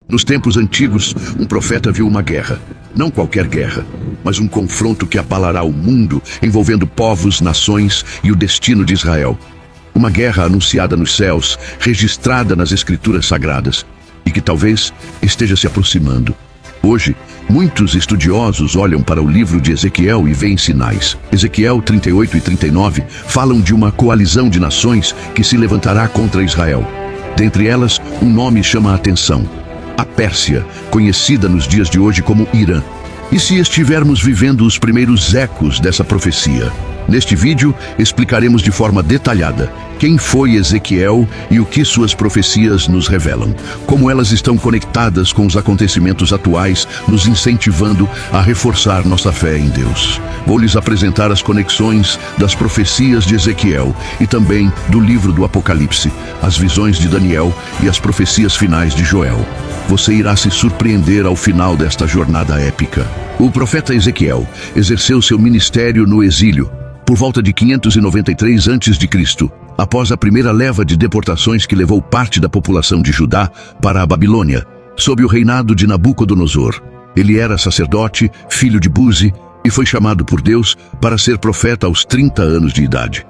Nos tempos antigos, um profeta viu uma guerra. Não qualquer guerra, mas um confronto que abalará o mundo, envolvendo povos, nações e o destino de Israel. Uma guerra anunciada nos céus, registrada nas Escrituras Sagradas, e que talvez esteja se aproximando. Hoje, muitos estudiosos olham para o livro de Ezequiel e veem sinais. Ezequiel 38 e 39 falam de uma coalizão de nações que se levantará contra Israel. Dentre elas, um nome chama a atenção: a Pérsia, conhecida nos dias de hoje como Irã. E se estivermos vivendo os primeiros ecos dessa profecia? Neste vídeo, explicaremos de forma detalhada quem foi Ezequiel e o que suas profecias nos revelam, como elas estão conectadas com os acontecimentos atuais, nos incentivando a reforçar nossa fé em Deus. Vou lhes apresentar as conexões das profecias de Ezequiel e também do livro do Apocalipse, as visões de Daniel e as profecias finais de Joel. Você irá se surpreender ao final desta jornada épica. O profeta Ezequiel exerceu seu ministério no exílio por volta de 593 a.C., após a primeira leva de deportações que levou parte da população de Judá para a Babilônia, sob o reinado de Nabucodonosor. Ele era sacerdote, filho de Buzi, e foi chamado por Deus para ser profeta aos 30 anos de idade.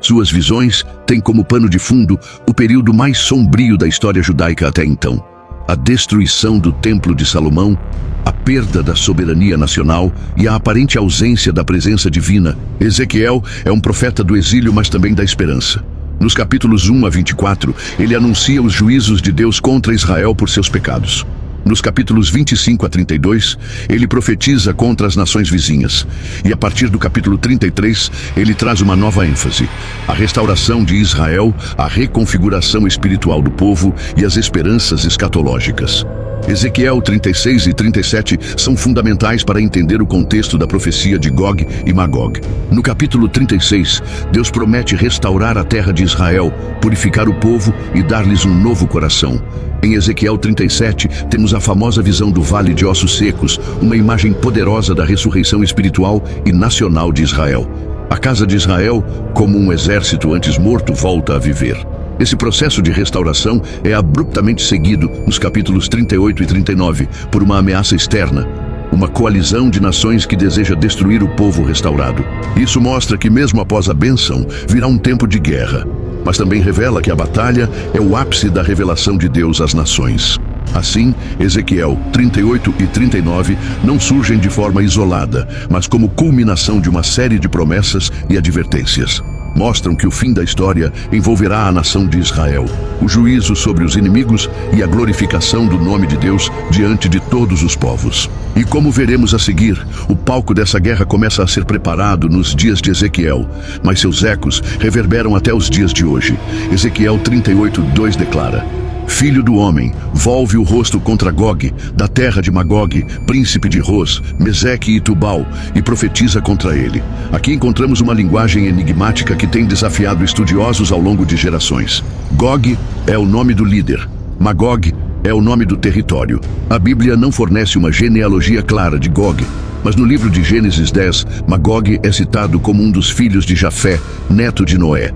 Suas visões têm como pano de fundo o período mais sombrio da história judaica até então: a destruição do Templo de Salomão, a perda da soberania nacional e a aparente ausência da presença divina. Ezequiel é um profeta do exílio, mas também da esperança. Nos capítulos 1 a 24, ele anuncia os juízos de Deus contra Israel por seus pecados. Nos capítulos 25 a 32, ele profetiza contra as nações vizinhas. E a partir do capítulo 33, ele traz uma nova ênfase: a restauração de Israel, a reconfiguração espiritual do povo e as esperanças escatológicas. Ezequiel 36 e 37 são fundamentais para entender o contexto da profecia de Gog e Magog. No capítulo 36, Deus promete restaurar a terra de Israel, purificar o povo e dar-lhes um novo coração. Em Ezequiel 37, temos a famosa visão do Vale de Ossos Secos, uma imagem poderosa da ressurreição espiritual e nacional de Israel. A casa de Israel, como um exército antes morto, volta a viver. Esse processo de restauração é abruptamente seguido, nos capítulos 38 e 39, por uma ameaça externa: uma coalizão de nações que deseja destruir o povo restaurado. Isso mostra que mesmo após a bênção, virá um tempo de guerra, mas também revela que a batalha é o ápice da revelação de Deus às nações. Assim, Ezequiel 38 e 39 não surgem de forma isolada, mas como culminação de uma série de promessas e advertências. Mostram que o fim da história envolverá a nação de Israel, o juízo sobre os inimigos e a glorificação do nome de Deus diante de todos os povos. E como veremos a seguir, o palco dessa guerra começa a ser preparado nos dias de Ezequiel, mas seus ecos reverberam até os dias de hoje. Ezequiel 38:2 declara: Filho do homem, volve o rosto contra Gog, da terra de Magog, príncipe de Ros, Meseque e Tubal, e profetiza contra ele. Aqui encontramos uma linguagem enigmática que tem desafiado estudiosos ao longo de gerações. Gog é o nome do líder, Magog é o nome do território. A Bíblia não fornece uma genealogia clara de Gog, mas no livro de Gênesis 10, Magog é citado como um dos filhos de Jafé, neto de Noé.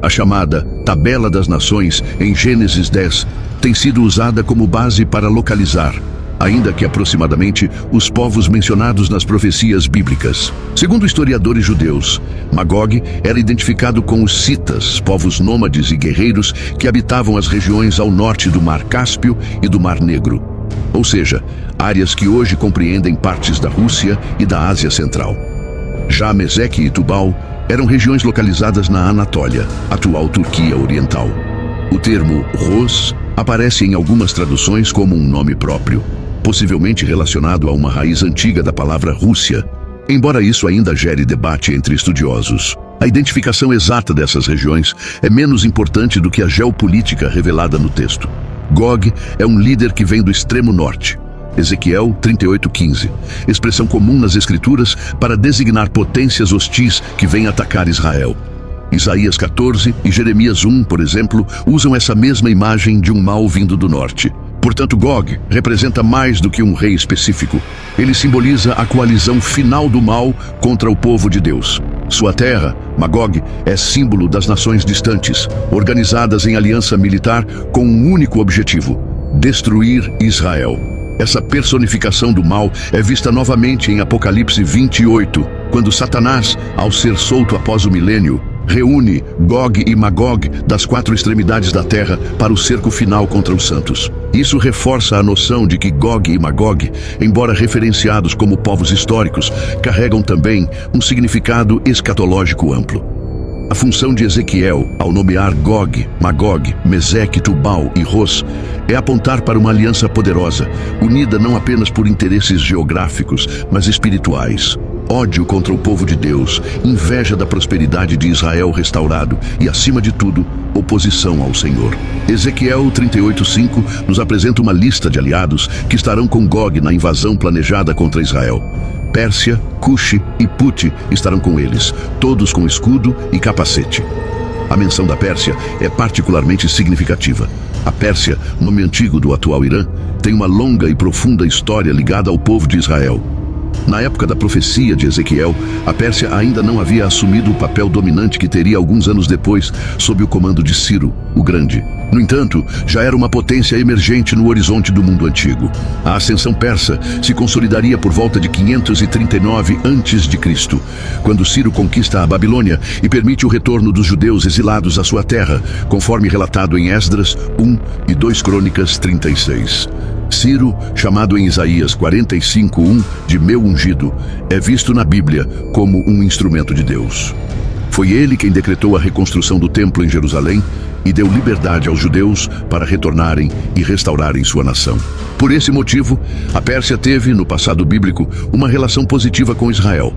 A chamada Tabela das Nações, em Gênesis 10, tem sido usada como base para localizar, ainda que aproximadamente, os povos mencionados nas profecias bíblicas. Segundo historiadores judeus, Magog era identificado com os citas, povos nômades e guerreiros que habitavam as regiões ao norte do Mar Cáspio e do Mar Negro, ou seja, áreas que hoje compreendem partes da Rússia e da Ásia Central. Já Meseque e Tubal eram regiões localizadas na Anatólia, atual Turquia Oriental. O termo Ros aparece em algumas traduções como um nome próprio, possivelmente relacionado a uma raiz antiga da palavra Rússia, embora isso ainda gere debate entre estudiosos. A identificação exata dessas regiões é menos importante do que a geopolítica revelada no texto. Gog é um líder que vem do extremo norte. Ezequiel 38:15, expressão comum nas Escrituras para designar potências hostis que vêm atacar Israel. Isaías 14 e Jeremias 1, por exemplo, usam essa mesma imagem de um mal vindo do norte. Portanto, Gog representa mais do que um rei específico. Ele simboliza a coalizão final do mal contra o povo de Deus. Sua terra, Magog, é símbolo das nações distantes, organizadas em aliança militar com um único objetivo: destruir Israel. Essa personificação do mal é vista novamente em Apocalipse 28, quando Satanás, ao ser solto após o milênio, reúne Gog e Magog das 4 extremidades da terra para o cerco final contra os santos. Isso reforça a noção de que Gog e Magog, embora referenciados como povos históricos, carregam também um significado escatológico amplo. A função de Ezequiel, ao nomear Gog, Magog, Meseque, Tubal e Ros, é apontar para uma aliança poderosa, unida não apenas por interesses geográficos, mas espirituais. Ódio contra o povo de Deus, inveja da prosperidade de Israel restaurado e, acima de tudo, oposição ao Senhor. Ezequiel 38:5 nos apresenta uma lista de aliados que estarão com Gog na invasão planejada contra Israel. Pérsia, Cuxi e Puti estarão com eles, todos com escudo e capacete. A menção da Pérsia é particularmente significativa. A Pérsia, nome antigo do atual Irã, tem uma longa e profunda história ligada ao povo de Israel. Na época da profecia de Ezequiel, a Pérsia ainda não havia assumido o papel dominante que teria alguns anos depois, sob o comando de Ciro, o Grande. No entanto, já era uma potência emergente no horizonte do mundo antigo. A ascensão persa se consolidaria por volta de 539 a.C., quando Ciro conquista a Babilônia e permite o retorno dos judeus exilados à sua terra, conforme relatado em Esdras 1 e 2 Crônicas 36. Ciro, chamado em Isaías 45:1 de meu ungido, é visto na Bíblia como um instrumento de Deus. Foi ele quem decretou a reconstrução do templo em Jerusalém e deu liberdade aos judeus para retornarem e restaurarem sua nação. Por esse motivo, a Pérsia teve, no passado bíblico, uma relação positiva com Israel.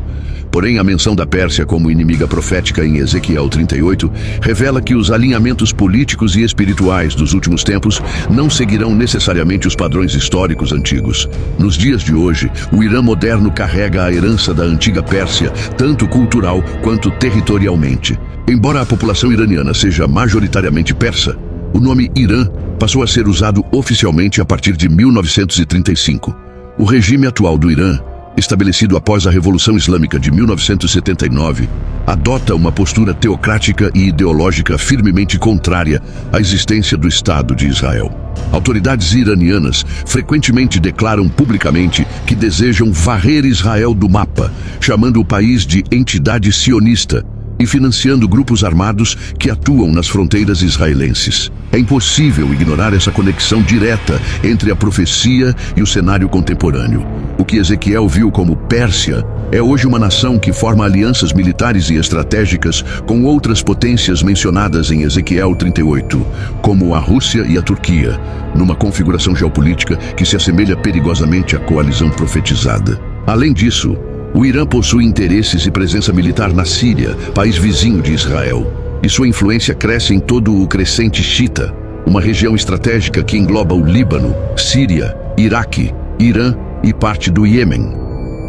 Porém, a menção da Pérsia como inimiga profética em Ezequiel 38 revela que os alinhamentos políticos e espirituais dos últimos tempos não seguirão necessariamente os padrões históricos antigos. Nos dias de hoje, o Irã moderno carrega a herança da antiga Pérsia, tanto cultural quanto territorialmente. Embora a população iraniana seja majoritariamente persa, o nome Irã passou a ser usado oficialmente a partir de 1935. O regime atual do Irã, estabelecido após a Revolução Islâmica de 1979, adota uma postura teocrática e ideológica firmemente contrária à existência do Estado de Israel. Autoridades iranianas frequentemente declaram publicamente que desejam varrer Israel do mapa, chamando o país de entidade sionista e financiando grupos armados que atuam nas fronteiras israelenses. É impossível ignorar essa conexão direta entre a profecia e o cenário contemporâneo. O que Ezequiel viu como Pérsia é hoje uma nação que forma alianças militares e estratégicas com outras potências mencionadas em Ezequiel 38, como a Rússia e a Turquia, numa configuração geopolítica que se assemelha perigosamente à coalizão profetizada. Além disso, o Irã possui interesses e presença militar na Síria, país vizinho de Israel, e sua influência cresce em todo o crescente Chita, uma região estratégica que engloba o Líbano, Síria, Iraque, Irã e parte do Iêmen.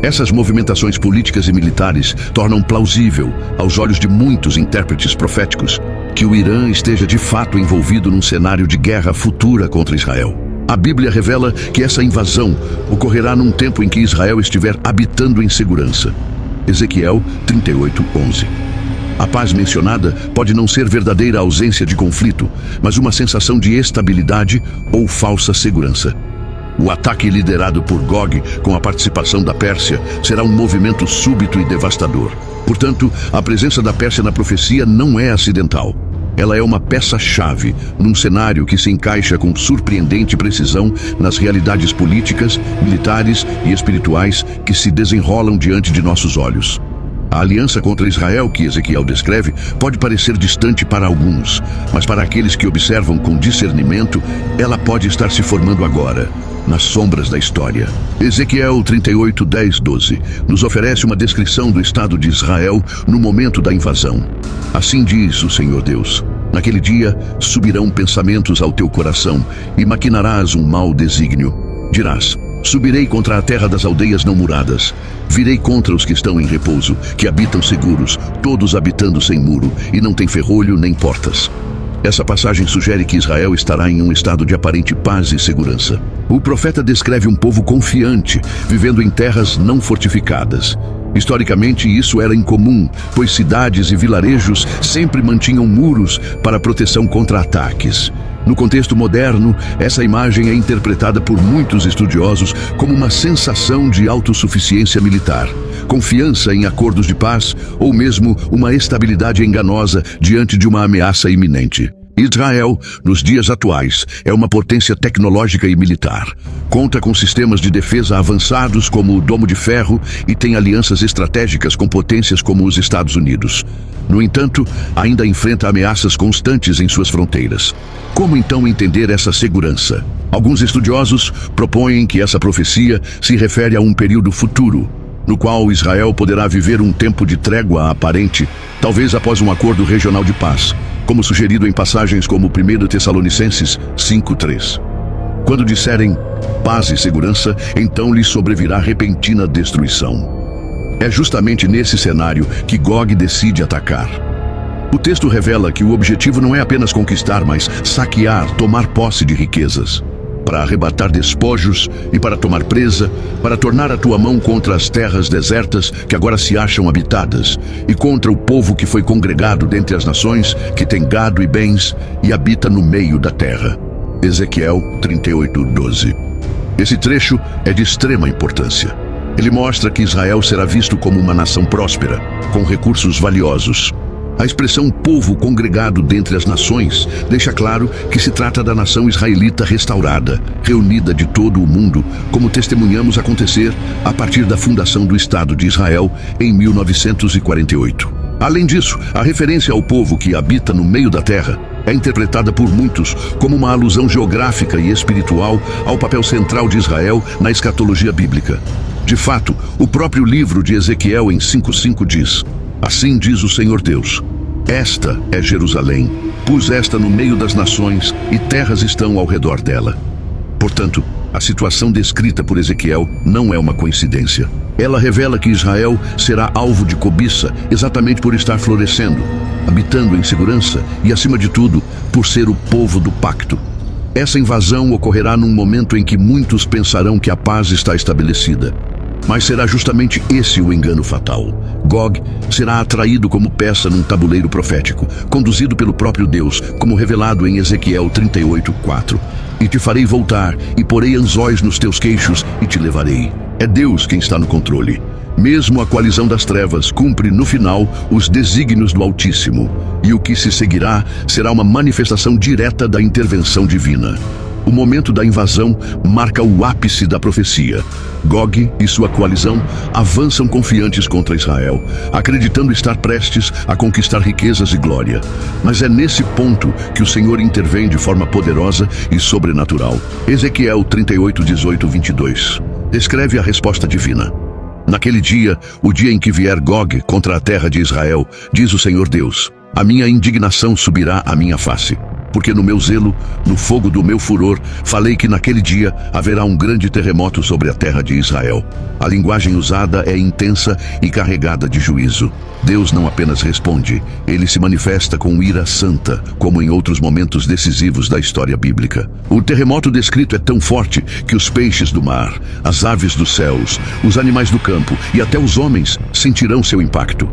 Essas movimentações políticas e militares tornam plausível, aos olhos de muitos intérpretes proféticos, que o Irã esteja de fato envolvido num cenário de guerra futura contra Israel. A Bíblia revela que essa invasão ocorrerá num tempo em que Israel estiver habitando em segurança. Ezequiel 38:11. A paz mencionada pode não ser verdadeira ausência de conflito, mas uma sensação de estabilidade ou falsa segurança. O ataque liderado por Gog, com a participação da Pérsia, será um movimento súbito e devastador. Portanto, a presença da Pérsia na profecia não é acidental. Ela é uma peça-chave num cenário que se encaixa com surpreendente precisão nas realidades políticas, militares e espirituais que se desenrolam diante de nossos olhos. A aliança contra Israel que Ezequiel descreve pode parecer distante para alguns, mas para aqueles que observam com discernimento, ela pode estar se formando agora, nas sombras da história. Ezequiel 38:10-12 nos oferece uma descrição do Estado de Israel no momento da invasão. Assim diz o Senhor Deus: naquele dia subirão pensamentos ao teu coração e maquinarás um mau desígnio. Dirás: subirei contra a terra das aldeias não muradas. Virei contra os que estão em repouso, que habitam seguros, todos habitando sem muro, e não tem ferrolho nem portas. Essa passagem sugere que Israel estará em um estado de aparente paz e segurança. O profeta descreve um povo confiante, vivendo em terras não fortificadas. Historicamente, isso era incomum, pois cidades e vilarejos sempre mantinham muros para proteção contra ataques. No contexto moderno, essa imagem é interpretada por muitos estudiosos como uma sensação de autossuficiência militar, confiança em acordos de paz ou mesmo uma estabilidade enganosa diante de uma ameaça iminente. Israel, nos dias atuais, é uma potência tecnológica e militar. Conta com sistemas de defesa avançados como o Domo de Ferro e tem alianças estratégicas com potências como os Estados Unidos. No entanto, ainda enfrenta ameaças constantes em suas fronteiras. Como então entender essa segurança? Alguns estudiosos propõem que essa profecia se refere a um período futuro, no qual Israel poderá viver um tempo de trégua aparente, talvez após um acordo regional de paz, como sugerido em passagens como 1 Tessalonicenses 5:3. Quando disserem paz e segurança, então lhes sobrevirá repentina destruição. É justamente nesse cenário que Gog decide atacar. O texto revela que o objetivo não é apenas conquistar, mas saquear, tomar posse de riquezas, para arrebatar despojos e para tomar presa, para tornar a tua mão contra as terras desertas que agora se acham habitadas, e contra o povo que foi congregado dentre as nações, que tem gado e bens, e habita no meio da terra. Ezequiel 38:12. Esse trecho é de extrema importância. Ele mostra que Israel será visto como uma nação próspera, com recursos valiosos. A expressão povo congregado dentre as nações deixa claro que se trata da nação israelita restaurada, reunida de todo o mundo, como testemunhamos acontecer a partir da fundação do Estado de Israel em 1948. Além disso, a referência ao povo que habita no meio da terra é interpretada por muitos como uma alusão geográfica e espiritual ao papel central de Israel na escatologia bíblica. De fato, o próprio livro de Ezequiel em 5:5 diz: "Assim diz o Senhor Deus, esta é Jerusalém, pus esta no meio das nações e terras estão ao redor dela." Portanto, a situação descrita por Ezequiel não é uma coincidência. Ela revela que Israel será alvo de cobiça exatamente por estar florescendo, habitando em segurança e, acima de tudo, por ser o povo do pacto. Essa invasão ocorrerá num momento em que muitos pensarão que a paz está estabelecida. Mas será justamente esse o engano fatal. Gog será atraído como peça num tabuleiro profético, conduzido pelo próprio Deus, como revelado em Ezequiel 38:4. "E te farei voltar, e porei anzóis nos teus queixos, e te levarei." É Deus quem está no controle. Mesmo a coalizão das trevas cumpre, no final, os desígnios do Altíssimo, e o que se seguirá será uma manifestação direta da intervenção divina. O momento da invasão marca o ápice da profecia. Gog e sua coalizão avançam confiantes contra Israel, acreditando estar prestes a conquistar riquezas e glória. Mas é nesse ponto que o Senhor intervém de forma poderosa e sobrenatural. Ezequiel 38:18-22 descreve a resposta divina. "Naquele dia, o dia em que vier Gog contra a terra de Israel, diz o Senhor Deus, a minha indignação subirá à minha face. Porque no meu zelo, no fogo do meu furor, falei que naquele dia haverá um grande terremoto sobre a terra de Israel." A linguagem usada é intensa e carregada de juízo. Deus não apenas responde, ele se manifesta com ira santa, como em outros momentos decisivos da história bíblica. O terremoto descrito é tão forte que os peixes do mar, as aves dos céus, os animais do campo e até os homens sentirão seu impacto.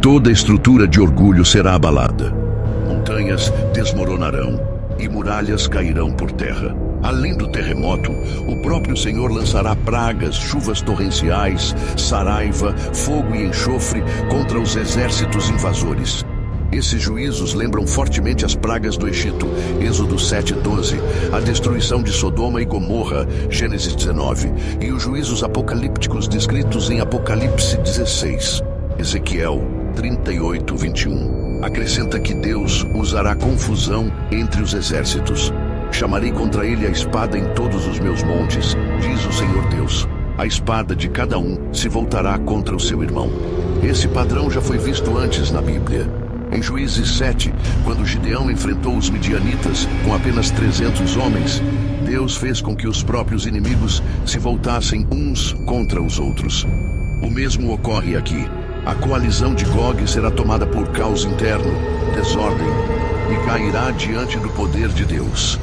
Toda estrutura de orgulho será abalada. Montanhas desmoronarão e muralhas cairão por terra. Além do terremoto, o próprio Senhor lançará pragas, chuvas torrenciais, saraiva, fogo e enxofre contra os exércitos invasores. Esses juízos lembram fortemente as pragas do Egito, Êxodo 7:12, a destruição de Sodoma e Gomorra, Gênesis 19, e os juízos apocalípticos descritos em Apocalipse 16. Ezequiel 38:21. Acrescenta que Deus usará confusão entre os exércitos. "Chamarei contra ele a espada em todos os meus montes, diz o Senhor Deus. A espada de cada um se voltará contra o seu irmão." Esse padrão já foi visto antes na Bíblia. Em Juízes 7, quando Gideão enfrentou os midianitas com apenas 300 homens, Deus fez com que os próprios inimigos se voltassem uns contra os outros. O mesmo ocorre aqui. A coalizão de Gog será tomada por caos interno, desordem, e cairá diante do poder de Deus.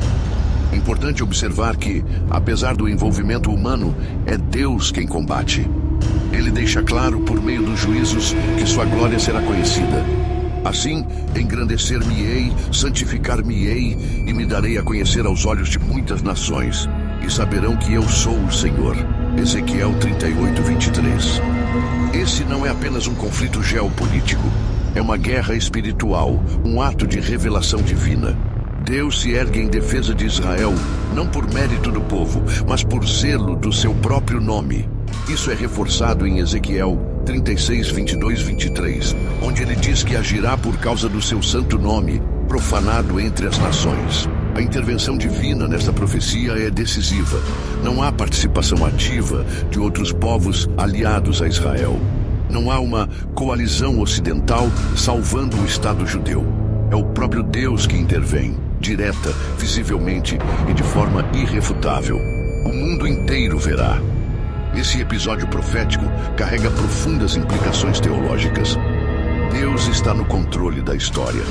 Importante observar que, apesar do envolvimento humano, é Deus quem combate. Ele deixa claro por meio dos juízos que sua glória será conhecida. Assim, engrandecer-me-ei, santificar-me-ei e me darei a conhecer aos olhos de muitas nações, e saberão que eu sou o Senhor. Ezequiel 38, 23. Esse não é apenas um conflito geopolítico. É uma guerra espiritual, um ato de revelação divina. Deus se ergue em defesa de Israel, não por mérito do povo, mas por zelo do seu próprio nome. Isso é reforçado em Ezequiel 36, 22, 23, onde ele diz que agirá por causa do seu santo nome, profanado entre as nações. A intervenção divina nesta profecia é decisiva. Não há participação ativa de outros povos aliados a Israel. Não há uma coalizão ocidental salvando o Estado judeu. É o próprio Deus que intervém, direta, visivelmente e de forma irrefutável. O mundo inteiro verá. Esse episódio profético carrega profundas implicações teológicas. Deus está no controle da história.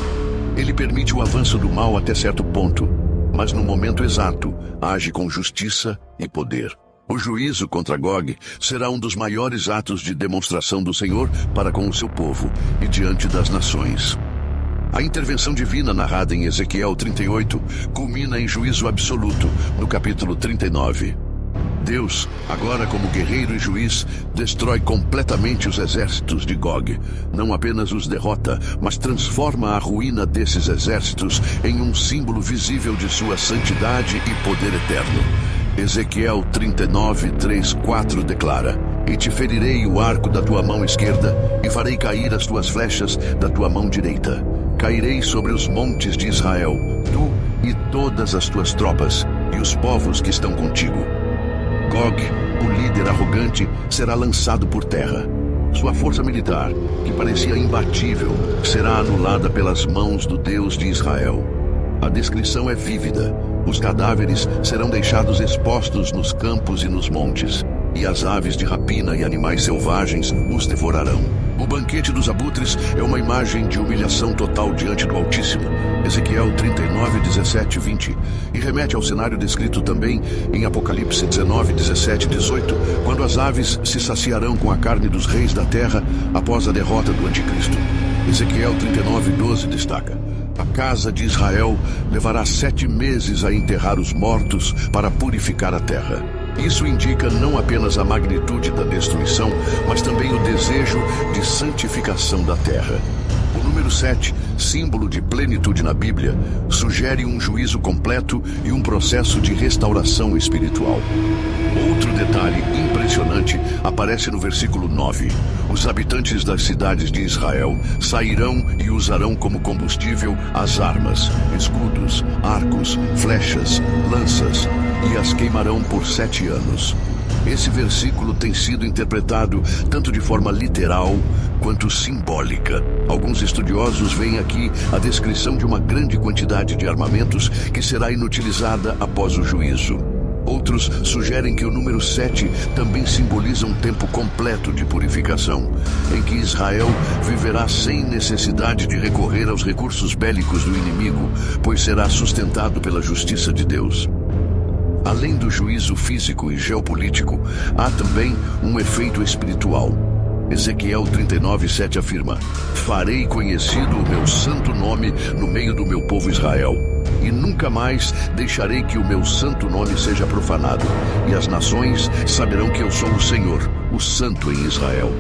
Ele permite o avanço do mal até certo ponto, mas no momento exato age com justiça e poder. O juízo contra Gog será um dos maiores atos de demonstração do Senhor para com o seu povo e diante das nações. A intervenção divina narrada em Ezequiel 38 culmina em juízo absoluto no capítulo 39. Deus, agora como guerreiro e juiz, destrói completamente os exércitos de Gog. Não apenas os derrota, mas transforma a ruína desses exércitos em um símbolo visível de sua santidade e poder eterno. Ezequiel 39, 3, 4 declara: E te ferirei o arco da tua mão esquerda, e farei cair as tuas flechas da tua mão direita. Cairei sobre os montes de Israel, tu e todas as tuas tropas, e os povos que estão contigo. Gog, o líder arrogante, será lançado por terra. Sua força militar, que parecia imbatível, será anulada pelas mãos do Deus de Israel. A descrição é vívida. Os cadáveres serão deixados expostos nos campos e nos montes, e as aves de rapina e animais selvagens os devorarão. O banquete dos abutres é uma imagem de humilhação total diante do Altíssimo. Ezequiel 39, 17 e 20. E remete ao cenário descrito também em Apocalipse 19, 17 e 18, quando as aves se saciarão com a carne dos reis da terra após a derrota do Anticristo. Ezequiel 39, 12 destaca: A casa de Israel levará 7 meses a enterrar os mortos para purificar a terra. Isso indica não apenas a magnitude da destruição, mas também o desejo de santificação da terra. O número 7, símbolo de plenitude na Bíblia, sugere um juízo completo e um processo de restauração espiritual. Outro detalhe impressionante aparece no versículo 9. Os habitantes das cidades de Israel sairão e usarão como combustível as armas, escudos, arcos, flechas, lanças, e as queimarão por 7 anos. Esse versículo tem sido interpretado tanto de forma literal quanto simbólica. Alguns estudiosos veem aqui a descrição de uma grande quantidade de armamentos que será inutilizada após o juízo. Outros sugerem que o número 7 também simboliza um tempo completo de purificação, em que Israel viverá sem necessidade de recorrer aos recursos bélicos do inimigo, pois será sustentado pela justiça de Deus. Além do juízo físico e geopolítico, há também um efeito espiritual. Ezequiel 39, 7 afirma: Farei conhecido o meu santo nome no meio do meu povo Israel, e nunca mais deixarei que o meu santo nome seja profanado, e as nações saberão que eu sou o Senhor, o Santo em Israel.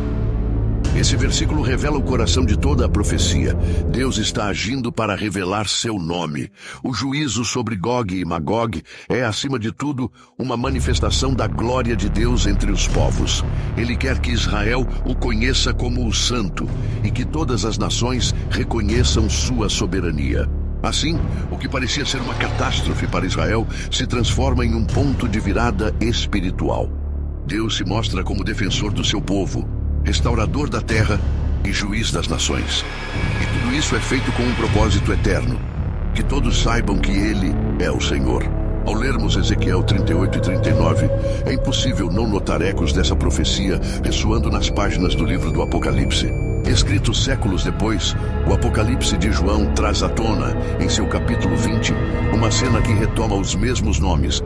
Esse versículo revela o coração de toda a profecia. Deus está agindo para revelar seu nome. O juízo sobre Gog e Magog é, acima de tudo, uma manifestação da glória de Deus entre os povos. Ele quer que Israel o conheça como o Santo e que todas as nações reconheçam sua soberania. Assim, o que parecia ser uma catástrofe para Israel se transforma em um ponto de virada espiritual. Deus se mostra como defensor do seu povo, restaurador da terra e juiz das nações. E tudo isso é feito com um propósito eterno: que todos saibam que Ele é o Senhor. Ao lermos Ezequiel 38 e 39, é impossível não notar ecos dessa profecia ressoando nas páginas do livro do Apocalipse. Escrito séculos depois, o Apocalipse de João traz à tona, em seu capítulo 20, uma cena que retoma os mesmos nomes,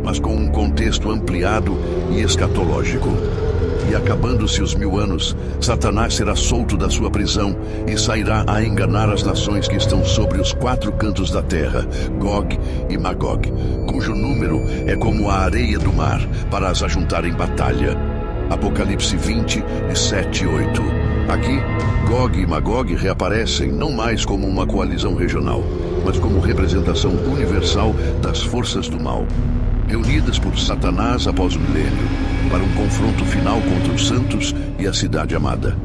mas com um contexto ampliado e escatológico. E acabando-se os 1000 anos, Satanás será solto da sua prisão e sairá a enganar as nações que estão sobre os 4 cantos da terra, Gog e Magog, cujo número é como a areia do mar, para as ajuntar em batalha. Apocalipse 20, 7 e 8. Aqui, Gog e Magog reaparecem não mais como uma coalizão regional, mas como representação universal das forças do mal, reunidas por Satanás após o milênio, para um confronto final contra os santos e a cidade amada.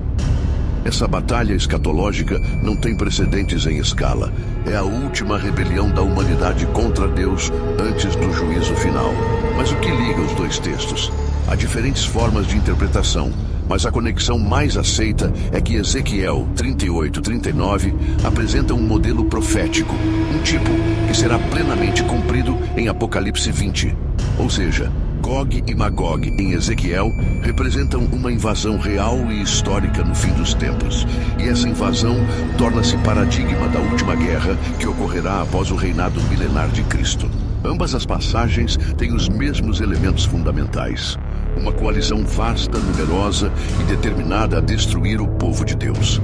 Essa batalha escatológica não tem precedentes em escala. É a última rebelião da humanidade contra Deus antes do juízo final. Mas o que liga os dois textos? Há diferentes formas de interpretação, mas a conexão mais aceita é que Ezequiel 38-39 apresenta um modelo profético, um tipo que será plenamente cumprido em Apocalipse 20. Ou seja, Gog e Magog em Ezequiel representam uma invasão real e histórica no fim dos tempos. E essa invasão torna-se paradigma da última guerra que ocorrerá após o reinado milenar de Cristo. Ambas as passagens têm os mesmos elementos fundamentais. Uma coalizão vasta, numerosa e determinada a destruir o povo de Deus.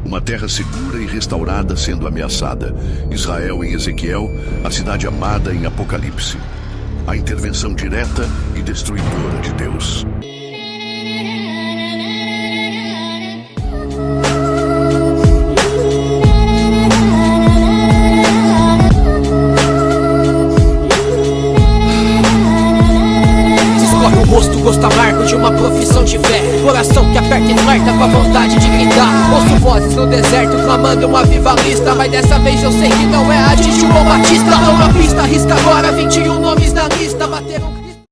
Uma terra segura e restaurada sendo ameaçada. Israel em Ezequiel, a cidade amada em Apocalipse. A intervenção direta e destruidora de Deus. Escorre o rosto, gosto amargo de uma profissão de fé. Coração que aperta e flerta com a vontade de gritar. Ouço vozes no deserto clamando uma avivalista, mas dessa vez eu sei que não é a de João Batista. Não na pista, arrisca agora 21 nomes na lista. Bateram